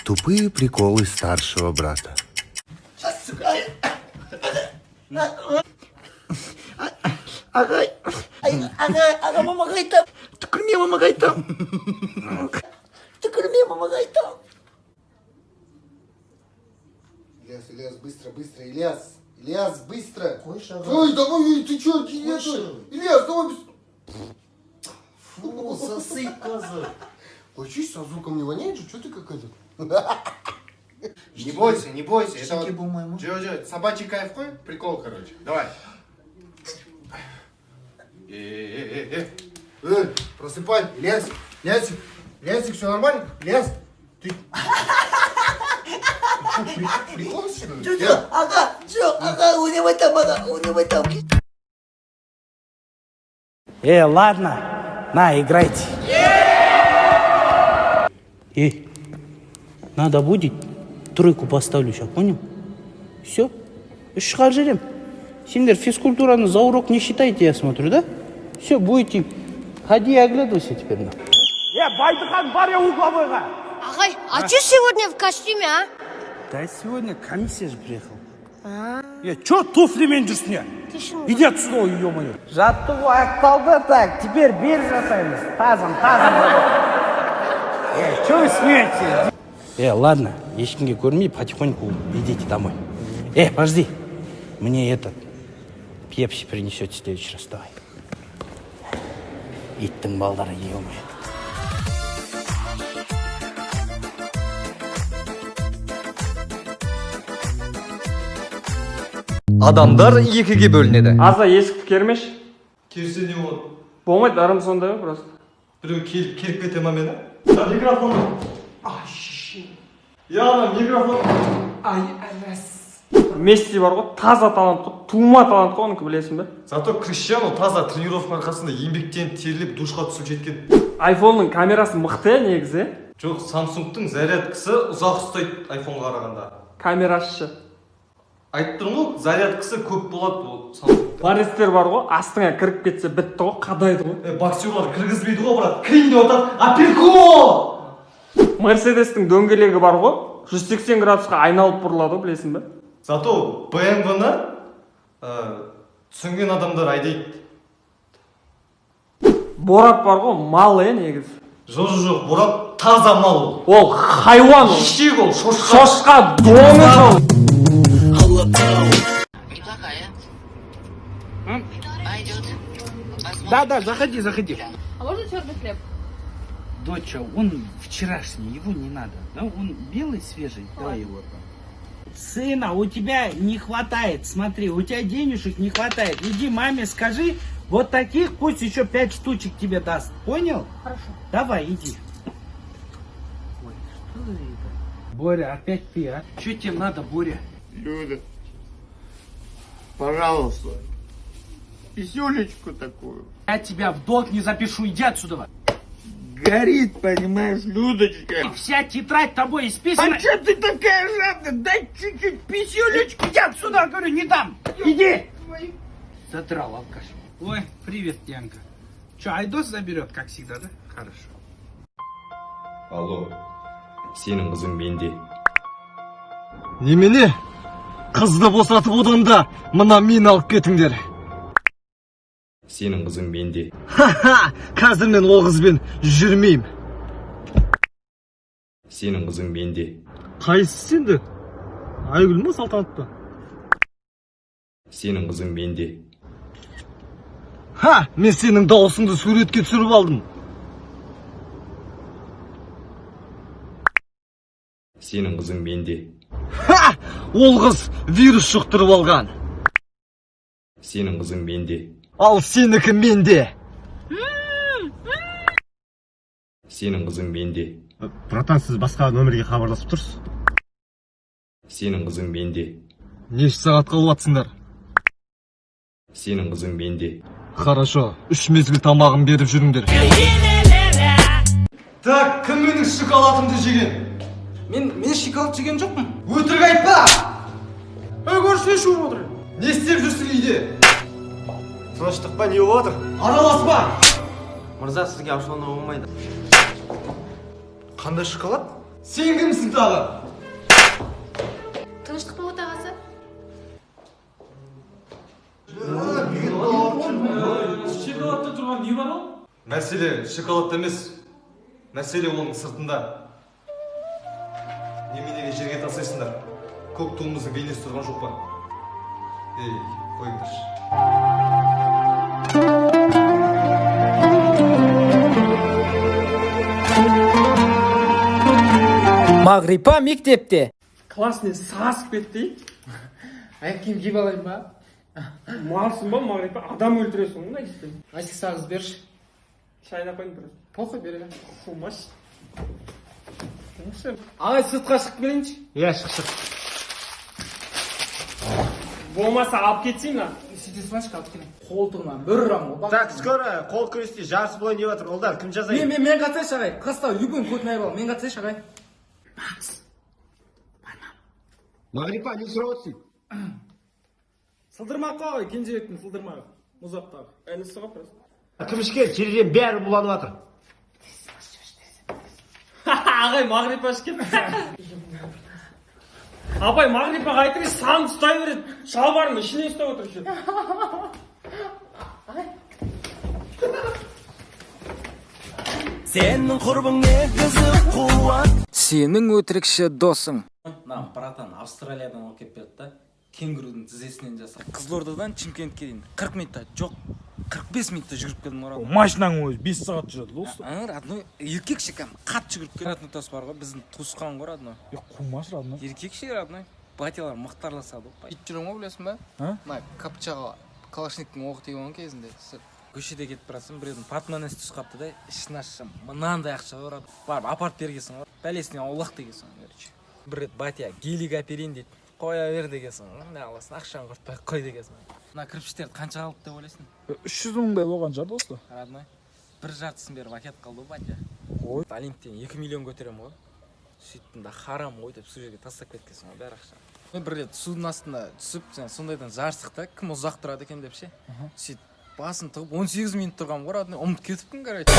Тупые приколы старшего брата. Ага, мама гайта. Түкірме, мама гайта. Түкірме, мама гайта. Ильяс, быстро, Ильяс, быстро. Қой шаға. Ой, давай, ты чё, Ильяс, давай быстро. Фу, сосы, коза. Ой, чё, со звуком не воняет же, чё ты какая-то? Не бойся, это Шеке болмаймы? вот собачий кайф қой, прикол, короче. Давай. Просыпай, Ильясик, все нормально? Ильяс, ты... Прикол, что ли? Чё, ага, у него там. Ладно, на, играйте. Надо будет, тройку поставлю сейчас, понял? Все, шығарып жіберем. Сендер физкультураны за урок не считаете, я смотрю, да? Все, будете, ходи и оглядывайся теперь. Байдыхан, бар я угловойға. Ағай, а что сегодня в костюме, а? Да сегодня комиссия же приехал. Чё туфлимен жүрсің? Иди отсюда, ё-моё. Жаттығу аяқталды, так, теперь бер жасаймыз. Тазым. Чё вы смеетесь? Ладно, ешкімге көрмей, потихоньку идите домой. Подожди, мне этот пепси принесет в следующий раз, давай. Иттің балдары, ё-моё. Адамдар екіге бөлінеді. Аза есікті кермеш. Керсе не болады? Болмайды, арым сондай ғой просто. Біреу келіп кете ма мені? Микрофон. Ана микрофон. Месси бар ғой, таза талант қой, тума талант қой, оныкі білесің бе? Зато Криштиану таза тренировка арқасында еңбектеніп теріліп душқа түсіп жеткен. Айфонның камерасы мықты негізі. Жоқ, Samsung'тың зарядкасы ұзақ ұстайды айфонға қарағанда. Камерасы. Айтып тұрмын ғой, зарядкасы көп болады ол Samsung'та. Баристер бар ғой, астыңа кіріп кетсе бітті ғой, қадайды ғой. Боксерлар кіргізбейді ғой, брат. Кірейін деп отыр. Апирко! Мерседестің дөңгелегі бар ғой, 180 градусқа айналып бұрылады ғой, білесің бе? Зато BMW-ны түсінген адамдар айдайды. Борат бар ғой, мал негізі. Жоқ, Борат таза мал ол. Ол хайуан ол. Ешек ол, шошқа. Шошқа доңыз ол. Неплохая. Да, заходи. А можно черный хлеб? Доча, он вчерашний, его не надо. Да, он белый, свежий, давай его. Сына, у тебя не хватает, смотри, у тебя денежек не хватает. Иди маме скажи, вот таких пусть еще 5 штучек тебе даст. Понял? Хорошо. Давай, иди. Ой, что это? Боря, опять ты, а? Что тебе надо, Боря? Люда, пожалуйста, писюлечку такую. Я тебя в долг не запишу, иди отсюда. Горит, понимаешь, Людочка. Вся тетрадь тобой исписана. А что ты такая жадная? Дай чуть-чуть писюлечку. Иди отсюда, говорю, не дам. Иди. Задрал алкаш. Ой, привет, Янка. Че, Айдос заберет, как всегда, да? Хорошо. Алло, сенің қызың менде. Немене? Қызды босатып одан да мына мен алып кетіңдер. Сенің қызың менде. Ха-ха, қазір мен ол қызбен жүрмеймін. Сенің қызың менде. Қайсысы енді? Айгүл ма, Салтанат па? Сенің қызың менде. Ха, мен сенің дауысыңды суретке түсіріп алдым. Сенің қызың менде. Ха, ол қыз вирус жұқтырып алған. Сенің қызың менде. Ал сенікі менде. Сенің қызың менде. Братан, сіз басқа нөмерге хабарласып тұрсыз? Сенің қызың менде. Неше сағатқа алатсыңдар? Сенің қызың менде. Хорошо, 3 мезгіл тамағын беріп жүріңдер. Так, кім менің шоколадымды жеген? Мен шоколад жеген жоқпын. Өтірік айтпа! Ей, көрші не шуып отыр? Не істеп жүрсің үйде? Тыныштық па не болып отыр? Араласпа! Мырза, сізге ашулануға болмайды. Қандай шоколад? Сен кімсің тағы? Тыныштық па отағасы? Шоколадта тұрған не бар ол? Мәселе шоколадта емес. Мәселе оның сыртында. Неменеге жерге тастайсыңдар? Көк туымыздың бейнесі тұрған жоқ па? Ей, қойыңдаршы. Мағрипа мектепте. Классный сасып кетті. Әкем киіп алайын ба? Малсың ба, Мағрипа? Адам өлтіресің, онда істен. Асик сағыз берші. Шайнап қойын біраз. Похуй берелі. Қумаш. Ағай сыртқа шығып келейінші. Иә, шық. Болмаса алып кетсейін, а? Сөйтесің башқа алып келейін. Қолтығынан бір ұрам ғой. Так, скоро қол күресте жарыс болайын деп жатыр. Олдар, кім жазайын? Мен қатысайшы ағай. Қыста үйбен көтін айып ал. Мен қатысайшы ағай. Мағрипа, не сұрап отырсың? Сылдырмақ қой, кенжебектің сылдырмағы. Мұзақтағы. Әнісі ғой просто. Кімішке терезеден бәрі буланып жатыр. Ағай, Мағрипа ішкен. Апай, Мағрипаға айтыры санын ұстай береді. Шалбарының ішіне ұстап отыр еще. Сенің құрбың негізі қуат. Сенің өтірікші досың. Нам, братан, Австралиядан алып келіп берді да. Кенгурудың тізесінен жасап. Қызылордадан Чимкентке дейін 40 минутта, жоқ, 45 минутта жүгіріп келдім оралға. Машинаң өзі 5 сағат жүреді, достым. Родной, еркекші кәм, қат жүгіріп келді. Родной бар ғой, біздің туысқан ғой, родной. Қумаш, родной. Еркекші, родной. Батялар мықтарласады. Ит жүрің ғой, білесің ба? Мына капчаға калашниктің оғы тиген кезінде. Көшеде кетіп барасың, біреудің портмонесі түсіп қапты да, ішін ашсам, мынандай ақша бар. Барып апарып бергенсің ғой, бәлесіне аулақ дегенсің, короче. Бір рет батя гелик әперейін дейді. Қоя бер дегенсің, не аласың, ақшаны құртпай қой дегенсің. Мына кірпіштерді қанша қалды деп ойлайсың? 300 мыңдай болған жар, досты. Родной, бір жартысын беріп әкетіп қалды ғой батя. Олимптен 2 миллион көтерем ғой. Сөйттім да харам ғой деп сол жерге тастап кеткенсің ғой, бәрі ақша. Бір рет судың астында түсіп, сондайдан жарыстық та, кім ұзақ тұрады екен деп ше. Сөйтіп басын тығып 18 минут тұрған ғой, родной, ұмытып кетіппін, короче.